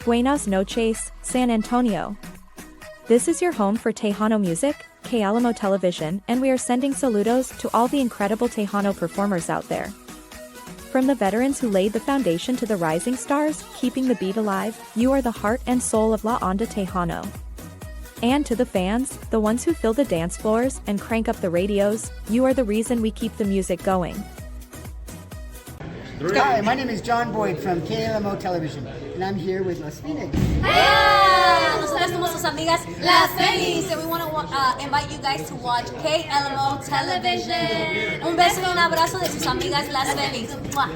Buenas noches, San Antonio. This is your home for Tejano music, KLMO television, and we are sending saludos to all the incredible Tejano performers out there. From the veterans who laid the foundation to the rising stars, keeping the beat alive, you are the heart and soul of La Onda Tejano. And to the fans, the ones who fill the dance floors and crank up the radios, you are the reason we keep the music going. Hi, my name is John Boyd from KLMO Television, and I'm here with Las Fenix. Hey! Nosotras somos sus amigas Las Fenix, and we want to invite you guys to watch KLMO Television. Un beso y un abrazo de sus amigas Las Fenix. ¡Mua!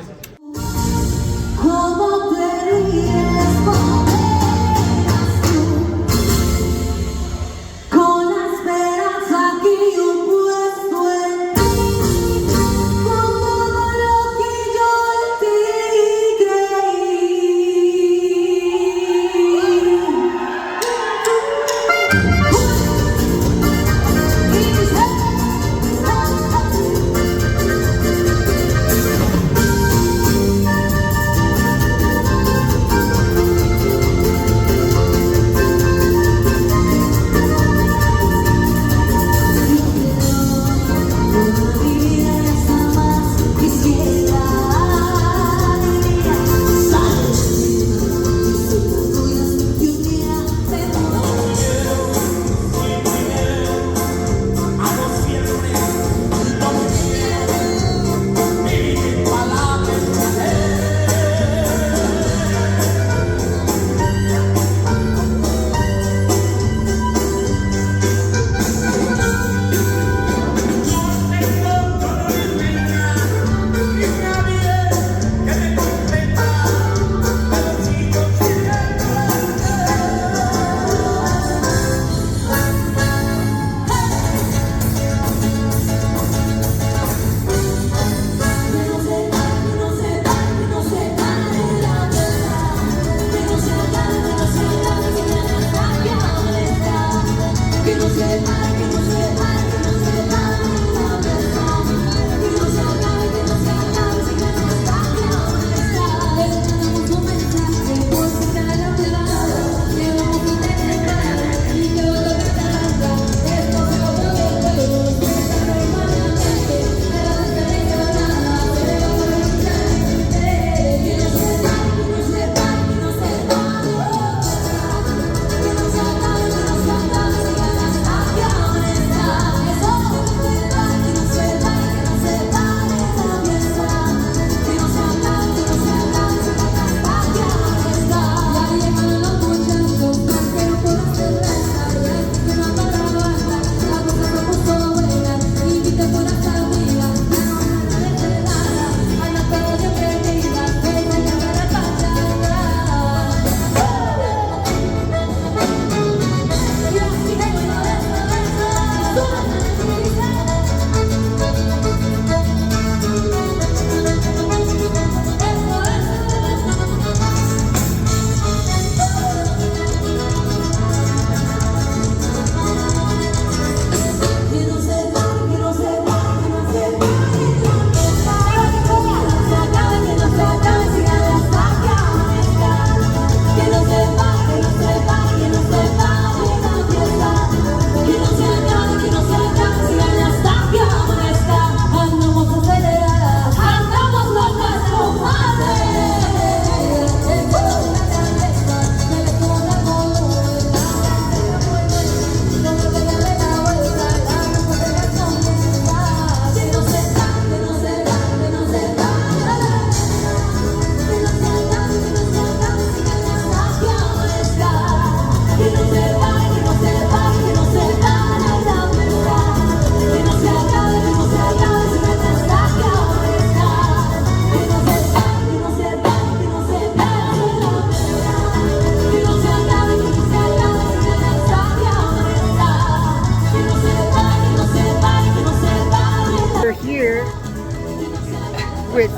with,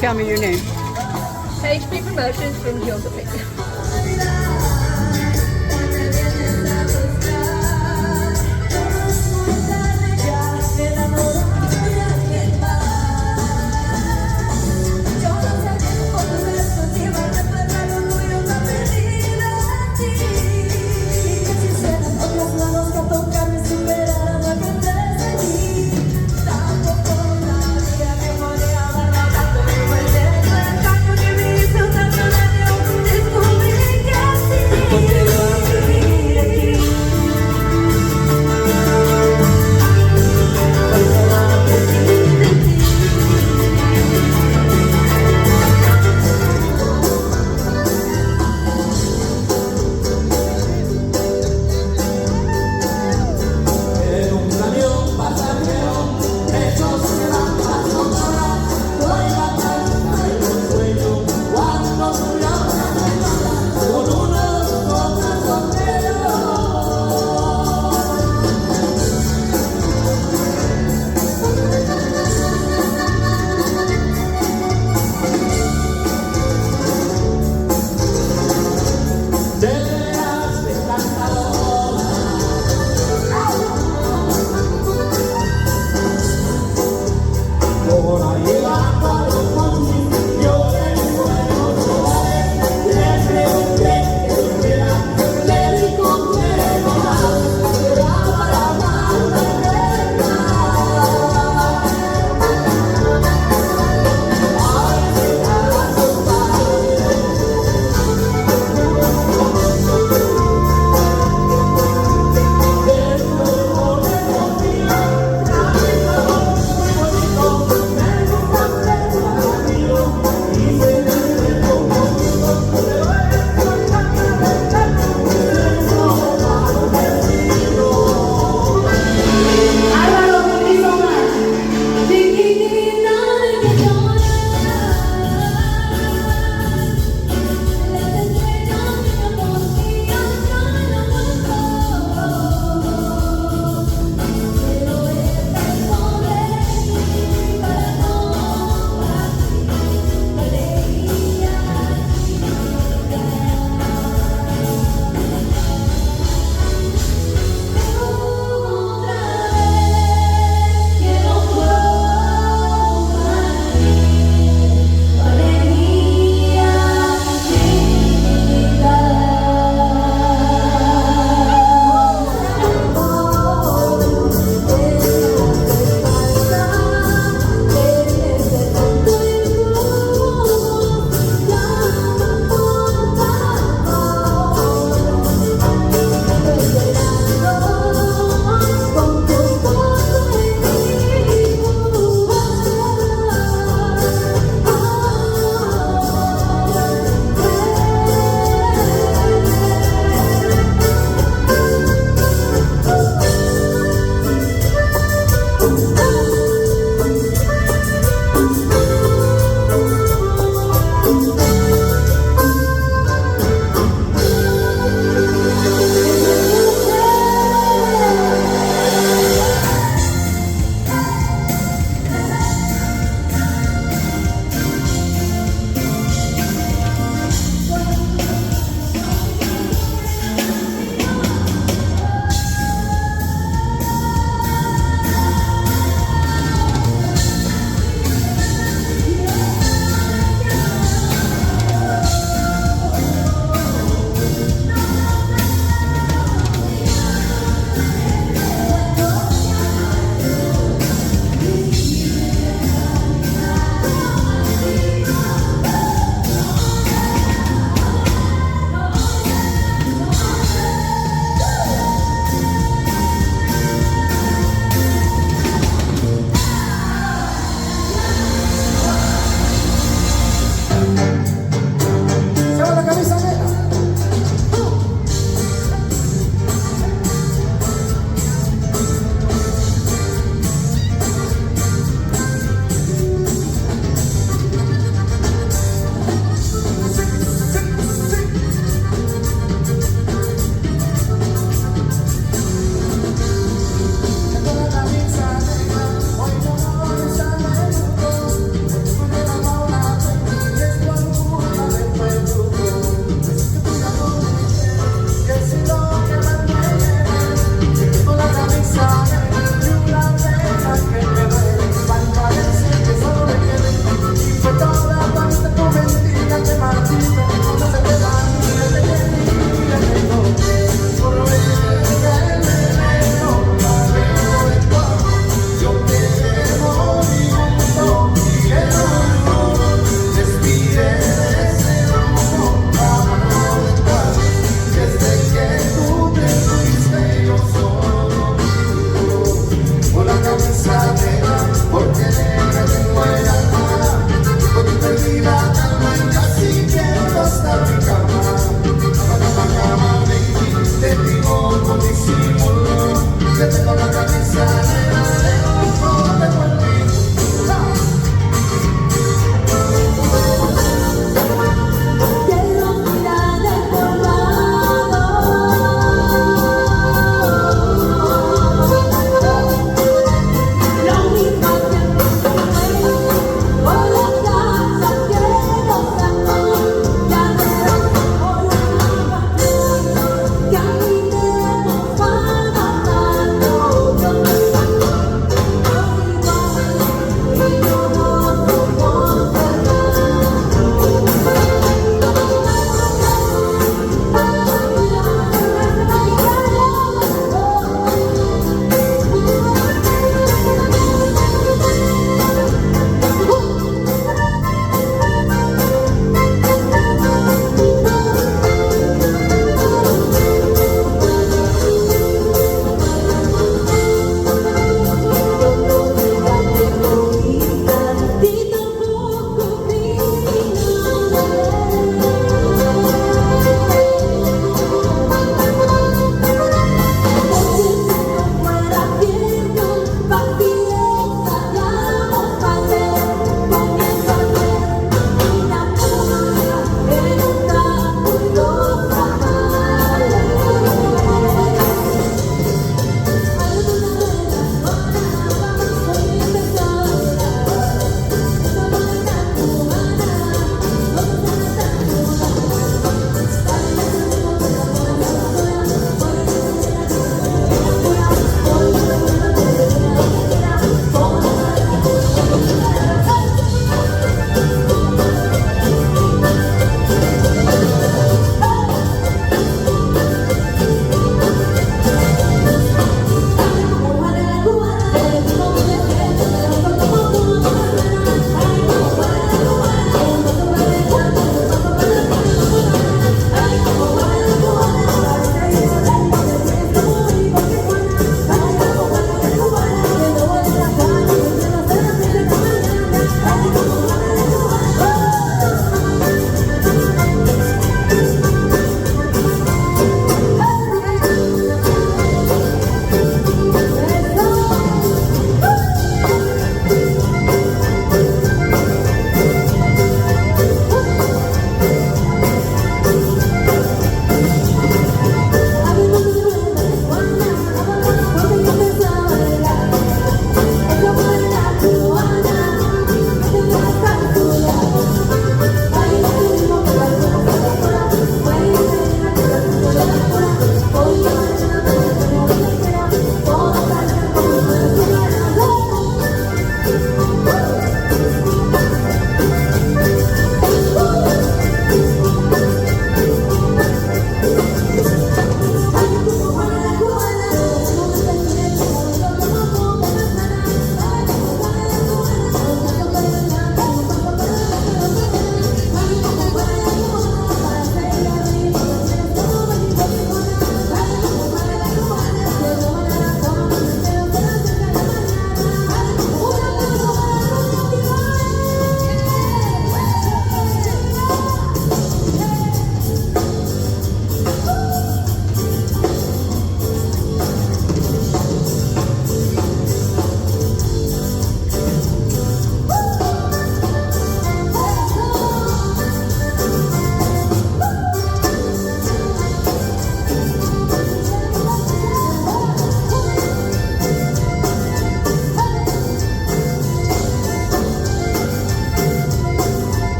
tell me your name. HP Promotions from Yoga Picture.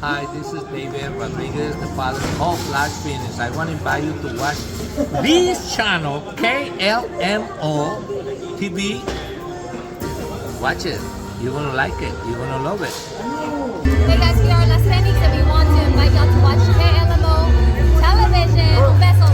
Hi, this is David Rodriguez, the father of Las Fenix. I want to invite you to watch this channel, KLMO TV. Watch it. You're going to like it. You're going to love it. Hey guys, we are Las Fenix and we want to invite y'all to watch KLMO television. Un beso.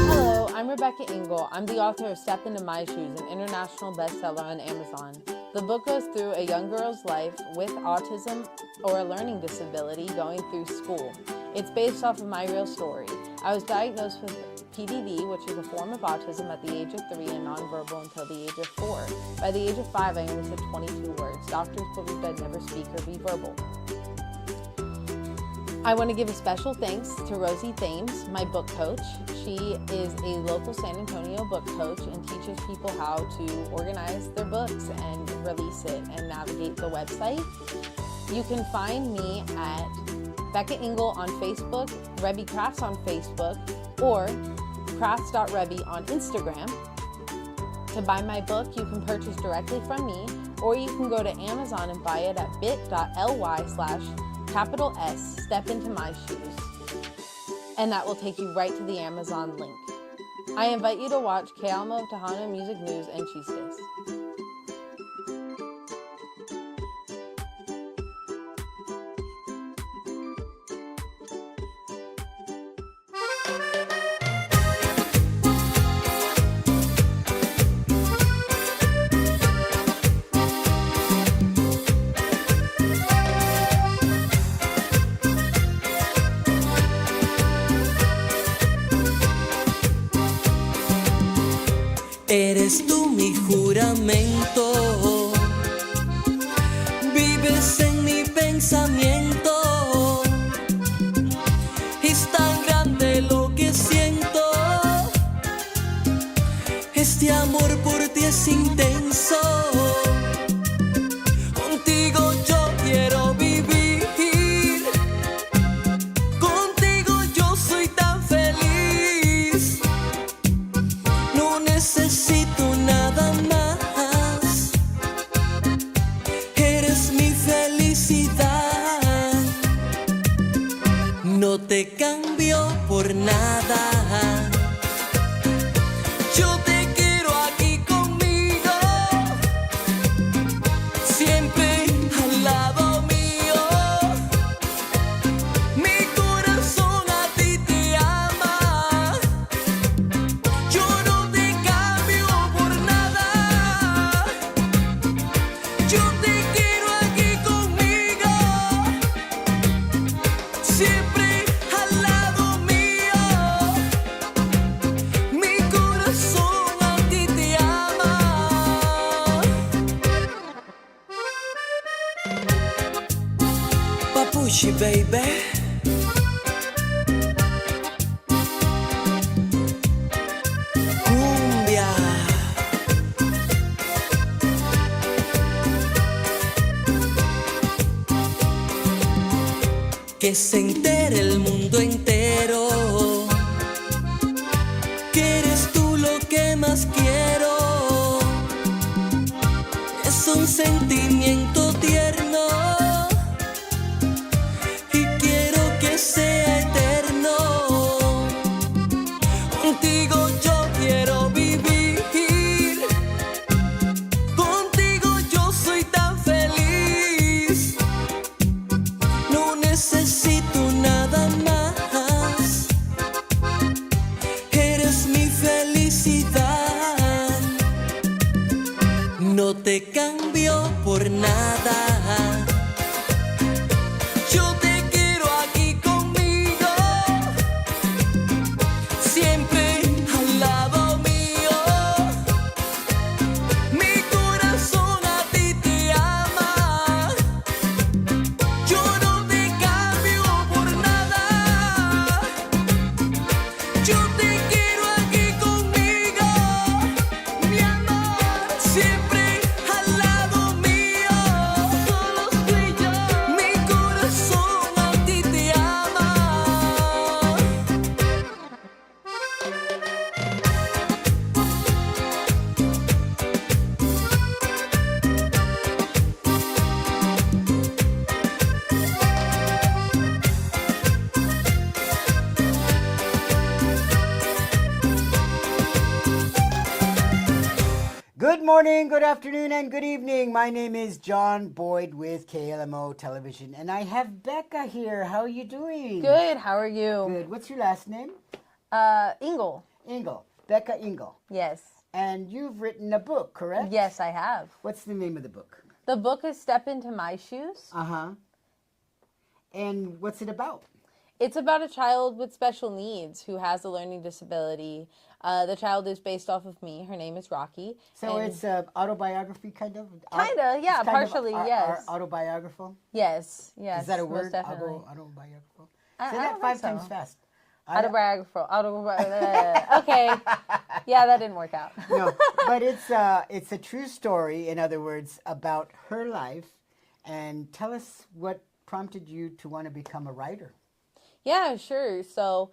Hello, I'm Rebecca Engle. I'm the author of Step Into My Shoes, an international bestseller on Amazon. The book goes through a young girl's life with autism or a learning disability going through school. It's based off of my real story. I was diagnosed with PDD, which is a form of autism, at the age of 3 and nonverbal until the age of 4. By the age of 5, I only said 22 words. Doctors believed I'd never speak or be verbal. I want to give a special thanks to Rosie Thames, my book coach. She is a local San Antonio book coach and teaches people how to organize their books and release it and navigate the website. You can find me at Rebecca Engle on Facebook, Rebby Crafts on Facebook, or crafts.rebby on Instagram. To buy my book, you can purchase directly from me, or you can go to Amazon and buy it at bit.ly/S Step Into My Shoes, and that will take you right to the Amazon link. I invite you to watch KLMO Tejano Music News and Chistes. Eres tú mi juramento, vives en mi pensamiento, es tan grande lo que siento, este amor por ti es intenso, contigo yo quiero vivir, contigo yo soy tan feliz, no necesito nada más, eres mi felicidad, no te cambio por nada, yo te quiero aquí conmigo, siempre al lado mío, mi corazón a ti te ama, yo no te cambio por nada, yo te quiero aquí conmigo, siempre al lado mío, mi corazón a ti te ama. Papuchi, baby. Cumbia. Que se entere el mundo entero, que eres tú lo que más quiero, es un sentimiento tierno y quiero que sea eterno, contigo yo quiero vivir, contigo yo soy tan feliz, no necesito nada más, eres mi felicidad, no te cambio por nada, yo te quiero aquí conmigo, siempre al lado mío, mi corazón a ti te ama, yo no te cambio por nada. morning, good afternoon, and good evening. My name is John Boyd with KLMO Television, and I have Becca here. How are you doing? Good. How are you? Good. What's your last name? Engle. Engle. Becca Engle. Yes. And you've written a book, correct? Yes, I have. What's the name of the book? The book is Step Into My Shoes. Uh-huh. And what's it about? It's about a child with special needs who has a learning disability. The child is based off of me. Her name is Rocky. So it's an autobiography, kind of? Kinda, yeah, partially, yes. Autobiographical? Yes, yes. Is that a most word? definitely. Autobiographical? I Say don't that think 5 so. times fast. Autobiographical. Okay. Yeah, that didn't work out. No, but it's a true story, in other words, about her life. And tell us what prompted you to want to become a writer. Yeah, sure. So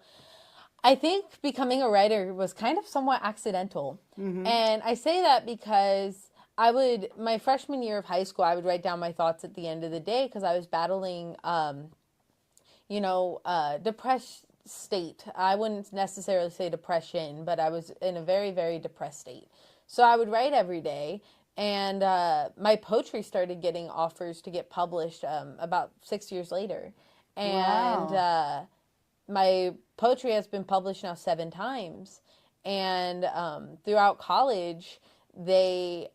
I think becoming a writer was kind of somewhat accidental. Mm-hmm. And I say that because my freshman year of high school, I would write down my thoughts at the end of the day because I was battling, depressed state. I wouldn't necessarily say depression, but I was in a very, very depressed state. So I would write every day. And my poetry started getting offers to get published about 6 years later. And Wow. My poetry has been published now 7 times. And throughout college, they...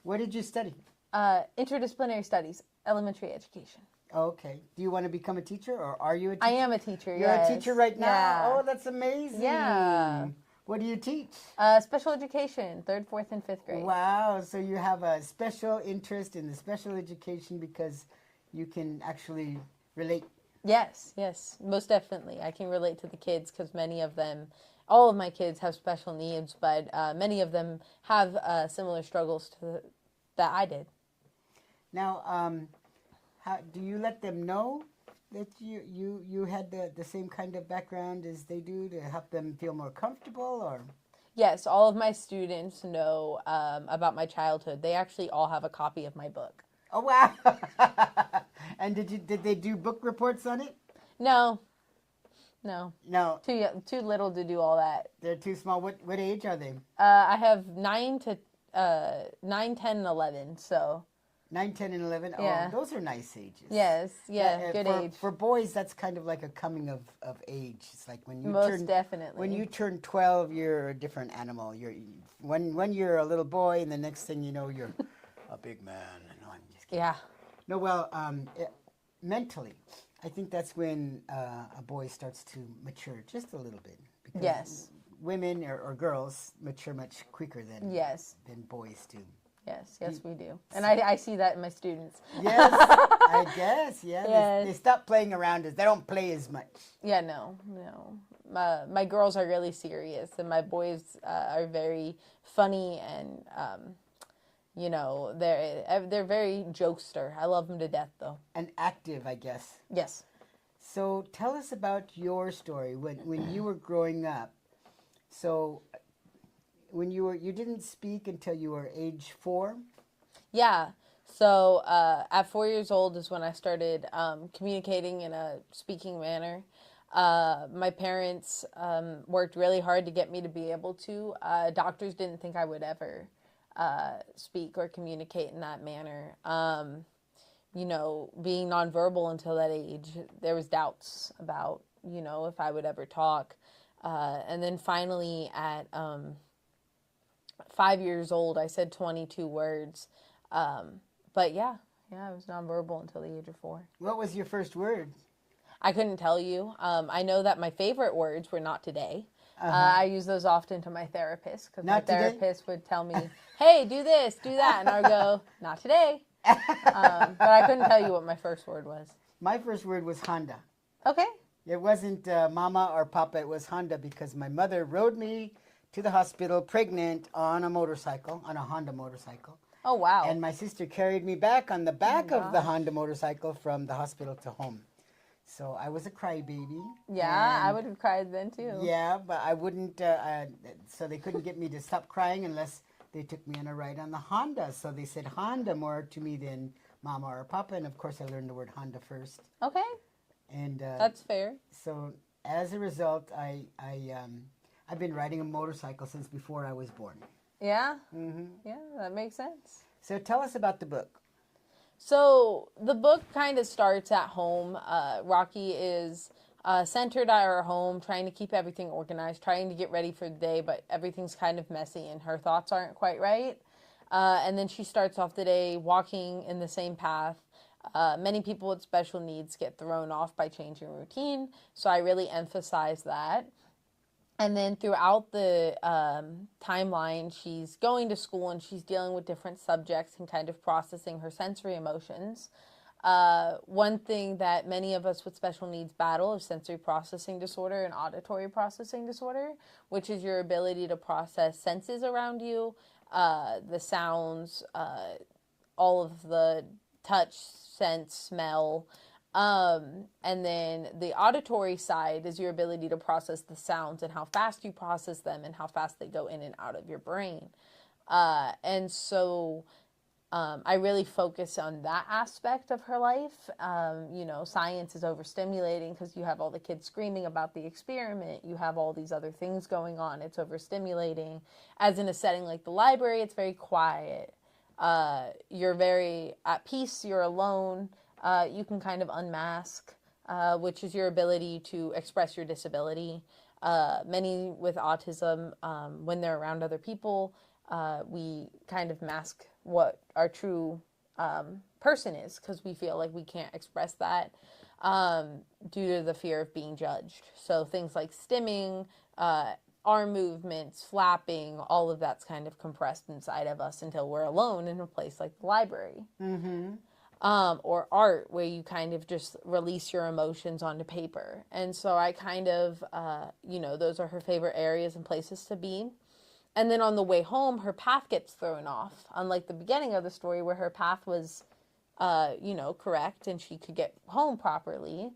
What did you study? interdisciplinary studies, elementary education. Okay. Do you want to become a teacher, or are you a teacher? I am a teacher, You're yes. a teacher right now? Yeah. Oh, that's amazing. Yeah. What do you teach? Special education, 3rd, 4th, and 5th grade. Wow. So you have a special interest in the special education because you can actually relate. Yes, most definitely. I can relate to the kids because all of my kids have special needs, but many of them have similar struggles that I did. Now, how do you let them know that you had the same kind of background as they do to help them feel more comfortable, or? Yes, all of my students know about my childhood. They actually all have a copy of my book. Oh, wow. And did they do book reports on it? No. No. Too little to do all that. They're too small. What age are they? I have 9, 10, and 11, so. 9, 10, and 11? Yeah. Oh, those are nice ages. Yes, good age. For boys, that's kind of like a coming of age. It's like when you Most definitely. When you turn 12, you're a different animal. When you're a little boy, and the next thing you know, you're a big man. No, I'm just kidding. Yeah. No, well, mentally, I think that's when a boy starts to mature just a little bit. Because Yes. Women or girls mature much quicker than boys do. Yes, we do. And I see that in my students. Yes, I guess, yeah. Yes. They stop playing around. They don't play as much. Yeah, no. My girls are really serious, and my boys are very funny, and they're very jokester. I love them to death, though. And active, I guess. Yes. So tell us about your story when you were growing up. So when you didn't speak until you were age 4? Yeah. So at 4 years old is when I started communicating in a speaking manner. My parents worked really hard to get me to be able to. Doctors didn't think I would ever speak or communicate in that manner. Being nonverbal until that age, there was doubts about, if I would ever talk. And then finally at 5 years old, I said 22 words. But yeah, I was nonverbal until the age of 4. What was your first word? I couldn't tell you. I know that my favorite words were not today. Uh-huh. I use those often to my therapist because my Not today? therapist would tell me, hey, do this, do that. And I would go, not today. But I couldn't tell you what my first word was. My first word was Honda. Okay. It wasn't Mama or Papa, it was Honda, because my mother rode me to the hospital pregnant on a motorcycle, on a Honda motorcycle. Oh, wow. And my sister carried me back on the back of the Honda motorcycle from the hospital to home. So I was a crybaby. Yeah, I would have cried then too. Yeah, but I wouldn't, so they couldn't get me to stop crying unless they took me on a ride on the Honda. So they said Honda more to me than Mama or Papa. And of course I learned the word Honda first. Okay. And that's fair. So as a result, I've been riding a motorcycle since before I was born. Yeah. Yeah, that makes sense. So tell us about the book. So the book kind of starts at home. Rocky is centered at her home, trying to keep everything organized, trying to get ready for the day, but everything's kind of messy and her thoughts aren't quite right. And then she starts off the day walking in the same path. Many people with special needs get thrown off by changing routine, so I really emphasize that. And then throughout the timeline, she's going to school and she's dealing with different subjects and kind of processing her sensory emotions. One thing that many of us with special needs battle is sensory processing disorder and auditory processing disorder, which is your ability to process senses around you, the sounds, all of the touch, sense, smell. And then the auditory side is your ability to process the sounds and how fast you process them and how fast they go in and out of your brain. And so I really focus on that aspect of her life. You know, science is overstimulating because you have all the kids screaming about the experiment. You have all these other things going on. It's overstimulating. As in a setting like the library, it's very quiet. You're very at peace. You're alone. You can kind of unmask, which is your ability to express your disability. Many with autism, when they're around other people, we kind of mask what our true person is because we feel like we can't express that due to the fear of being judged. So things like stimming, arm movements, flapping, all of that's kind of compressed inside of us until we're alone in a place like the library. Or art, where you kind of just release your emotions onto paper. And so I kind of, you know, those are her favorite areas and places to be. And then on the way home, her path gets thrown off, unlike the beginning of the story where her path was, you know, correct and she could get home properly.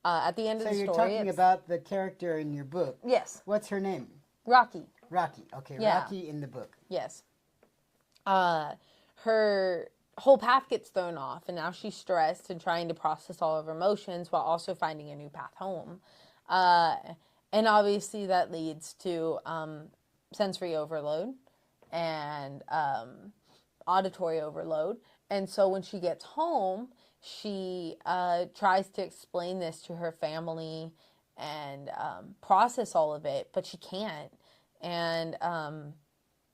At the end of the story... So you're talking about the character in your book. Yes. What's her name? Rocky. Rocky. Okay, Yeah. Rocky in the book. Yes. Her whole path gets thrown off, and now she's stressed and trying to process all of her emotions while also finding a new path home. And obviously that leads to sensory overload and auditory overload. And so when she gets home, she tries to explain this to her family and process all of it, but she can't. And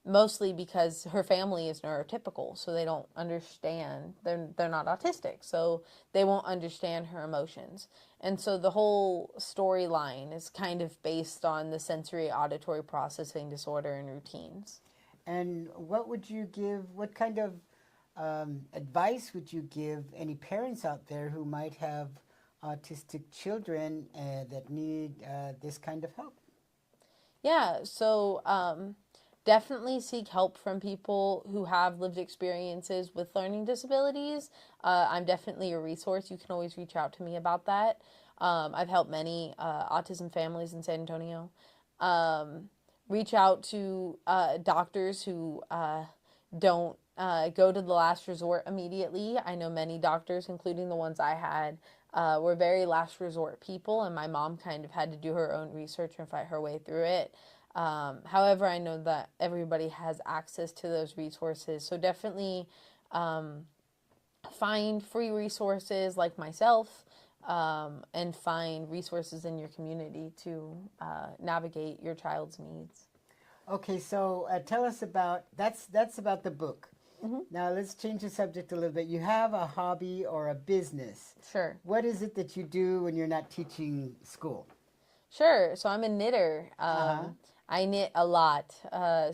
mostly because her family is neurotypical, so they don't understand. They're not autistic, so they won't understand her emotions. And so the whole storyline is kind of based on the sensory auditory processing disorder and routines. And what would you give, what kind of advice would you give any parents out there who might have autistic children that need this kind of help? Yeah, so definitely seek help from people who have lived experiences with learning disabilities. I'm definitely a resource. You can always reach out to me about that. I've helped many autism families in San Antonio. Reach out to doctors who don't go to the last resort immediately. I know many doctors, including the ones I had, were very last resort people, and my mom kind of had to do her own research and fight her way through it. However, I know that everybody has access to those resources, so definitely find free resources like myself, and find resources in your community to navigate your child's needs. Okay, so tell us about, that's about the book. Mm-hmm. Now let's change the subject a little bit. You have a hobby or a business. Sure. What is it that you do when you're not teaching school? Sure. So I'm a knitter. I knit a lot.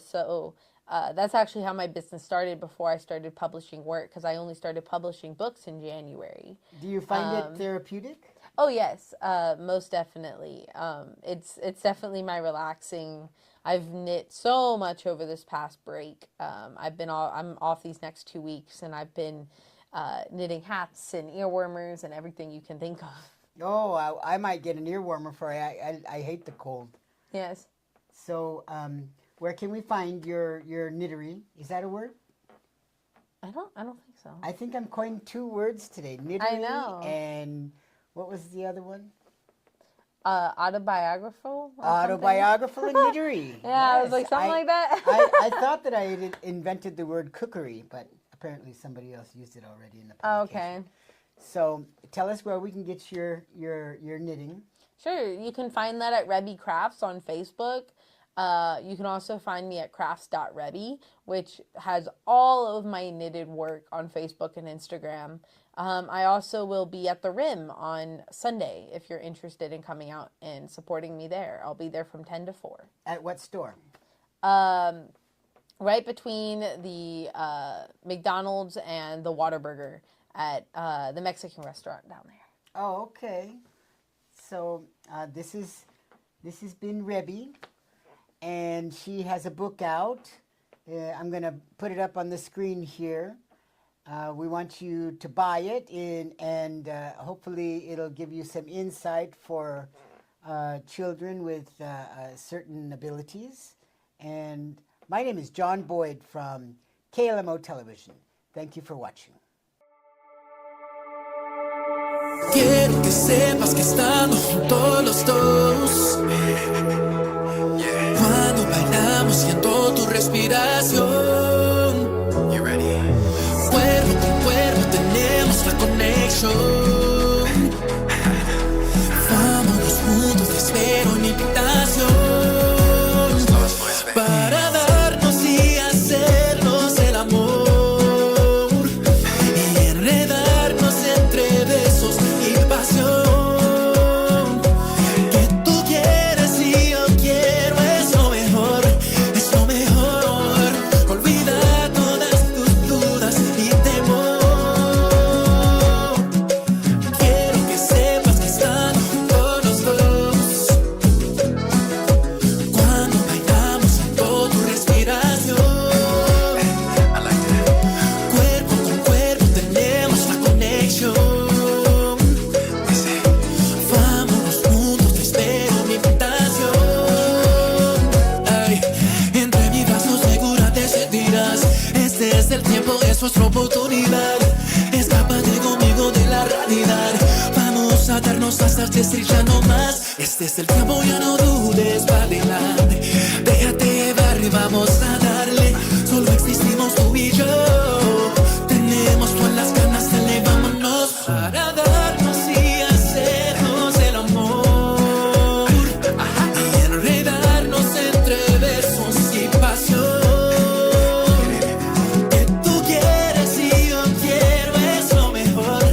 So that's actually how my business started before I started publishing work, because I only started publishing books in January. Do you find it therapeutic? Oh, yes, most definitely. It's definitely my relaxing. I've knit so much over this past break. I'm off these next 2 weeks, and I've been knitting hats and earwarmers and everything you can think of. Oh, I might get an earwarmer for it. I hate the cold. Yes. So, where can we find your knittery? Is that a word? I don't think so. I think I'm coining 2 words today. Knittery. I know. And what was the other one? Autobiographical? Autobiographical and knittery. Yeah, it was like something like that. I thought that I had invented the word cookery, but apparently somebody else used it already in the publication. Okay. So tell us where we can get your knitting. Sure, you can find that at Rebby Crafts on Facebook. You can also find me at crafts.rebby, which has all of my knitted work on Facebook and Instagram. I also will be at the Rim on Sunday if you're interested in coming out and supporting me there. I'll be there from 10 to 4. At what store? Right between the McDonald's and the Whataburger at the Mexican restaurant down there. Oh, okay. So this has been Rebby, and she has a book out. I'm going to put it up on the screen here. We want you to buy it, and hopefully it'll give you some insight for children with certain abilities. And my name is John Boyd from KLMO Television. Thank you for watching. Quiero que sepas que estando juntos los dos, cuando bailamos siento tu respiración. Cuerpo con cuerpo tenemos la conexión. Vámonos juntos, te espero en mi habitación para darnos y hacernos el amor y enredarnos entre besos y pasión. Que tú quieres y yo quiero es lo mejor, es lo mejor. Olvida todas tus dudas y temor. Quiero que sepas que están juntos los dos. Cuando bailamos siento tu respiración. Cuerpo con cuerpo tenemos la conexión. Vámonos juntos, te espero en mi habitación. Ay, entre mis brazos segura te sentirás. Este es el tiempo, es nuestra oportunidad. Escápate conmigo de la realidad. Vamos a darnos hasta estrellar no más. Este es el tiempo, ya no dudes, va adelante. Déjate llevar y vamos a darle. Solo existimos tú y yo. Tenemos todas las ganas, elevámonos para darnos y hacernos el amor y enredarnos entre besos y pasión. Que tú quieres y yo quiero es lo mejor,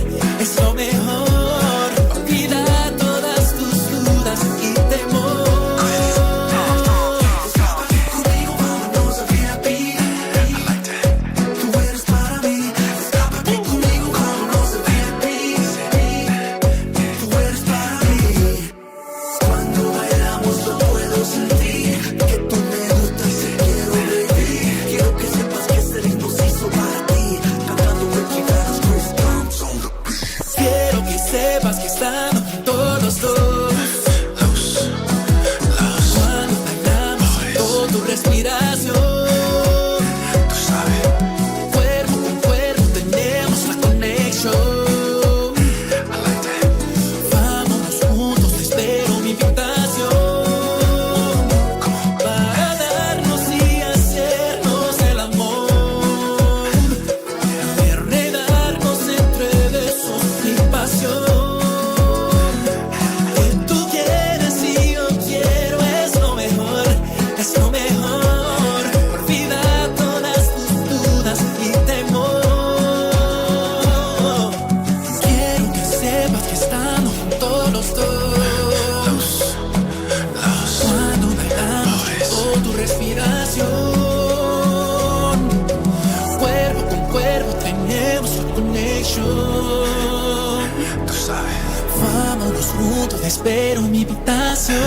es lo mejor. Olvida todas tus dudas y temor. Conmigo vámonos a VIP. Tú eres para mí. Escápate conmigo, vámonos a VIP. Tú eres para mí. Cuando bailamos lo puedo sentir. Que tú me gustas y quiero vivir. Quiero que sepas que este ritmo se hizo para ti. Cantando with Chicago's Chris Comes on the beat. Quiero que sepas que están juntos los dos. Cuando bailamos siento tu respiración. Cuerpo con cuerpo tenemos la conexión. Vámonos juntos, te espero en mi habitación para darnos y hacernos el amor y enredarnos entre besos y pasión. Que tú quieres y yo quiero es lo mejor, es lo mejor. Olvida todas tus dudas y temor. Quiero que sepas que estamos juntos los dos. Cuando bailamos siento tu respiración. Cuerpo con cuerpo tenemos la conexión. Vámonos juntos, te espero en mi habitación.